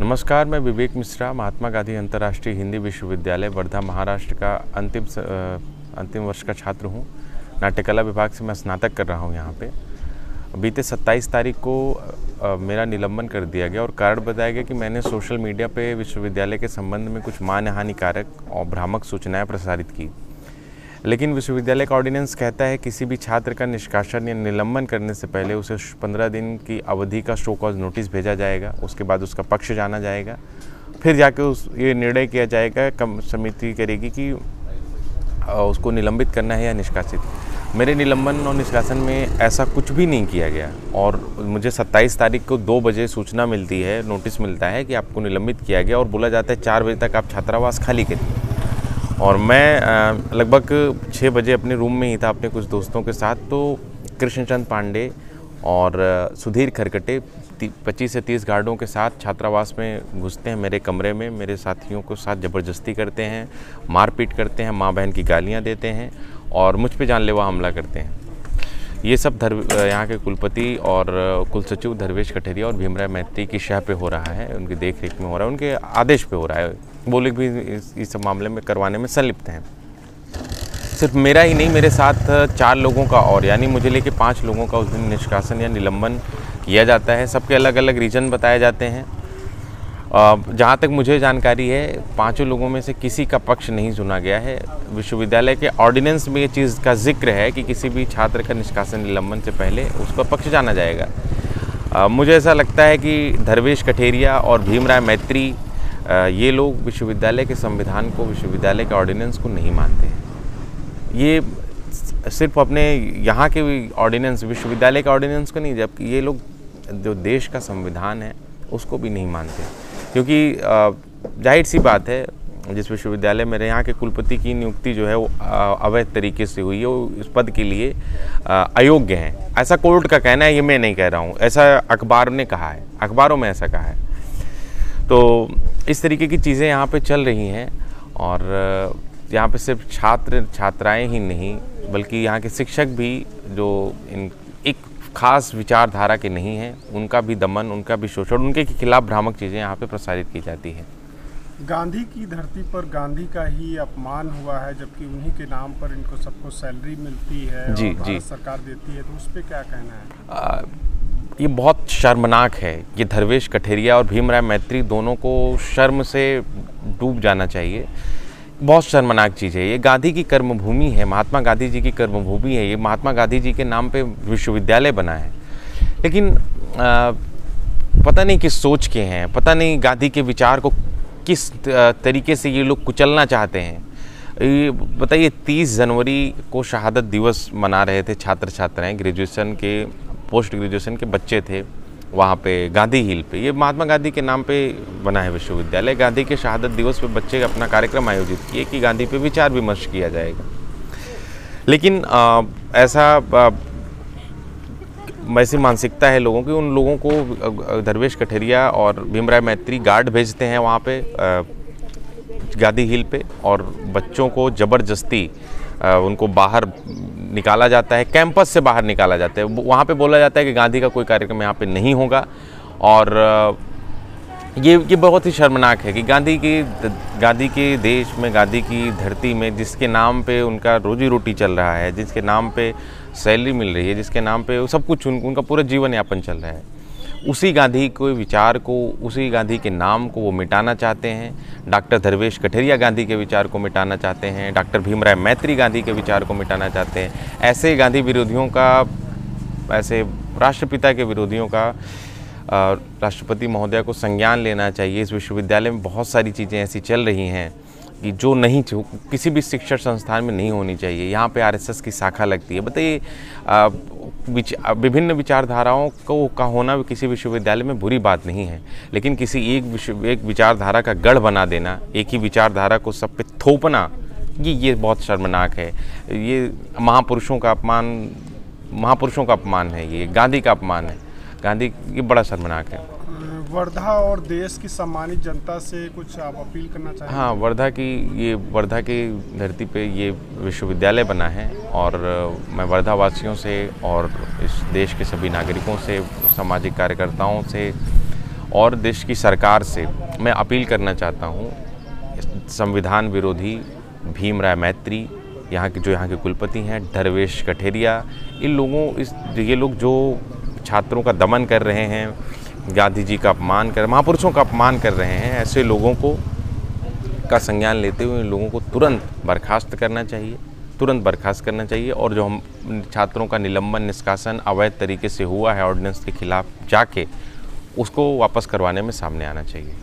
नमस्कार, मैं विवेक मिश्रा, महात्मा गांधी अंतर्राष्ट्रीय हिंदी विश्वविद्यालय वर्धा महाराष्ट्र का अंतिम वर्ष का छात्र हूँ। नाट्यकला विभाग से मैं स्नातक कर रहा हूँ यहाँ पे। बीते 27 तारीख को मेरा निलंबन कर दिया गया और कारण बताया गया कि मैंने सोशल मीडिया पे विश्वविद्यालय के संबंध में कुछ मानहानिकारक और भ्रामक सूचनाएं प्रसारित की। लेकिन विश्वविद्यालय का ऑर्डिनेंस कहता है किसी भी छात्र का निष्कासन या निलंबन करने से पहले उसे 15 दिन की अवधि का शो कॉज नोटिस भेजा जाएगा। उसके बाद उसका पक्ष जाना जाएगा, फिर जाके ये निर्णय किया जाएगा, समिति करेगी कि उसको निलंबित करना है या निष्कासित। मेरे निलंबन और निष्कासन में ऐसा कुछ भी नहीं किया गया और मुझे 27 तारीख को 2 बजे सूचना मिलती है, नोटिस मिलता है कि आपको निलंबित किया गया और बोला जाता है 4 बजे तक आप छात्रावास खाली करिए। और मैं लगभग 6 बजे अपने रूम में ही था अपने कुछ दोस्तों के साथ, तो कृष्णचंद पांडे और सुधीर खरकटे 25 से 30 गार्डों के साथ छात्रावास में घुसते हैं। मेरे कमरे में मेरे साथियों को साथ ज़बरदस्ती करते हैं, मारपीट करते हैं, माँ बहन की गालियाँ देते हैं और मुझ पे जानलेवा हमला करते हैं। ये सब यहाँ के कुलपति और कुलसचिव धर्वेश कठेरिया और भीमराव मैत्री की शह पे हो रहा है, उनकी देख रेख में हो रहा है, उनके आदेश पे हो रहा है। वो लोग भी इस सब मामले में करवाने में संलिप्त हैं। सिर्फ मेरा ही नहीं, मेरे साथ 4 लोगों का और यानी मुझे लेके 5 लोगों का उस दिन निष्कासन या निलंबन किया जाता है। सबके अलग अलग रीज़न बताए जाते हैं। जहाँ तक मुझे जानकारी है 5 लोगों में से किसी का पक्ष नहीं सुना गया है। विश्वविद्यालय के ऑर्डिनेंस में ये चीज़ का जिक्र है कि किसी भी छात्र का निष्कासन निलंबन से पहले उसका पक्ष जाना जाएगा। मुझे ऐसा लगता है कि धर्वेश कठेरिया और भीमराव मैत्री ये लोग विश्वविद्यालय के संविधान को, विश्वविद्यालय के ऑर्डिनेंस को नहीं मानते हैं। ये सिर्फ अपने यहाँ के ऑर्डिनेंस, विश्वविद्यालय के ऑर्डिनेंस को नहीं, जबकि ये लोग जो देश का संविधान है उसको भी नहीं मानते। क्योंकि जाहिर सी बात है, जिस विश्वविद्यालय मेरे यहाँ के कुलपति की नियुक्ति जो है वो अवैध तरीके से हुई है, वो इस पद के लिए अयोग्य हैं, ऐसा कोर्ट का कहना है। ये मैं नहीं कह रहा हूँ, ऐसा अखबार ने कहा है, अखबारों में ऐसा कहा है। तो इस तरीके की चीज़ें यहाँ पे चल रही हैं और यहाँ पे सिर्फ छात्र छात्राएं ही नहीं बल्कि यहाँ के शिक्षक भी जो एक खास विचारधारा के नहीं हैं, उनका भी दमन, उनका भी शोषण, उनके खिलाफ भ्रामक चीज़ें यहाँ पे प्रसारित की जाती हैं। गांधी की धरती पर गांधी का ही अपमान हुआ है, जबकि उन्हीं के नाम पर इनको सबको सैलरी मिलती है जी, और भारत जी। सरकार देती है, तो उस पर क्या कहना है? ये बहुत शर्मनाक है। ये धर्वेश कठेरिया और भीमराव मैत्री दोनों को शर्म से डूब जाना चाहिए। बहुत शर्मनाक चीज़ है। ये गांधी की कर्मभूमि है, महात्मा गांधी जी की कर्मभूमि है। ये महात्मा गांधी जी के नाम पे विश्वविद्यालय बना है, लेकिन पता नहीं किस सोच के हैं, पता नहीं गांधी के विचार को किस तरीके से ये लोग कुचलना चाहते हैं। ये बताइए, 30 जनवरी को शहादत दिवस मना रहे थे छात्र छात्राएँ, ग्रेजुएशन के, पोस्ट ग्रेजुएशन के बच्चे थे वहाँ पे गांधी हिल पे। ये महात्मा गांधी के नाम पे बना है विश्वविद्यालय। गांधी के शहादत दिवस पे बच्चे अपना कार्यक्रम आयोजित किए कि गांधी पे विचार विमर्श किया जाएगा। लेकिन ऐसी मानसिकता है लोगों की, उन लोगों को धर्वेश कठेरिया और भीमराव मैत्री गार्ड भेजते हैं वहाँ पे गांधी हिल पे और बच्चों को ज़बरदस्ती उनको बाहर निकाला जाता है, कैंपस से बाहर निकाला जाता है। वहाँ पे बोला जाता है कि गांधी का कोई कार्यक्रम यहाँ पे नहीं होगा। और ये बहुत ही शर्मनाक है कि गांधी के देश में, गांधी की धरती में, जिसके नाम पे उनका रोजी रोटी चल रहा है, जिसके नाम पे सैलरी मिल रही है, जिसके नाम पे सब कुछ उनका पूरा जीवन यापन चल रहा है, उसी गांधी के विचार को, उसी गांधी के नाम को वो मिटाना चाहते हैं। डॉक्टर धर्वेश कठेरिया गांधी के विचार को मिटाना चाहते हैं, डॉक्टर भीमराव मैत्री गांधी के विचार को मिटाना चाहते हैं। ऐसे गांधी विरोधियों का, ऐसे राष्ट्रपिता के विरोधियों का राष्ट्रपति महोदय को संज्ञान लेना चाहिए। इस विश्वविद्यालय में बहुत सारी चीज़ें ऐसी चल रही हैं कि जो नहीं, किसी भी शिक्षण संस्थान में नहीं होनी चाहिए। यहाँ पे आरएसएस की शाखा लगती है। बताइए, विभिन्न विचारधाराओं का होना किसी विश्वविद्यालय में बुरी बात नहीं है, लेकिन किसी एक विचारधारा का गढ़ बना देना, एक ही विचारधारा को सब पे थोपना, ये बहुत शर्मनाक है। ये महापुरुषों का अपमान है, ये गांधी का अपमान है। गांधी, ये बड़ा शर्मनाक है। वर्धा और देश की सम्मानित जनता से कुछ आप अपील करना चाहिए? हाँ, वर्धा की धरती पे ये विश्वविद्यालय बना है और मैं वर्धा वासियों से और इस देश के सभी नागरिकों से, सामाजिक कार्यकर्ताओं से और देश की सरकार से मैं अपील करना चाहता हूँ, संविधान विरोधी भीमराव मैत्री, यहाँ के कुलपति हैं धर्वेश कठेरिया, ये लोग जो छात्रों का दमन कर रहे हैं, गांधी जी का अपमान कर, महापुरुषों का अपमान कर रहे हैं, ऐसे लोगों का संज्ञान लेते हुए इन लोगों को तुरंत बर्खास्त करना चाहिए और जो हम छात्रों का निलंबन निष्कासन अवैध तरीके से हुआ है ऑर्डिनेंस के खिलाफ जाके, उसको वापस करवाने में सामने आना चाहिए।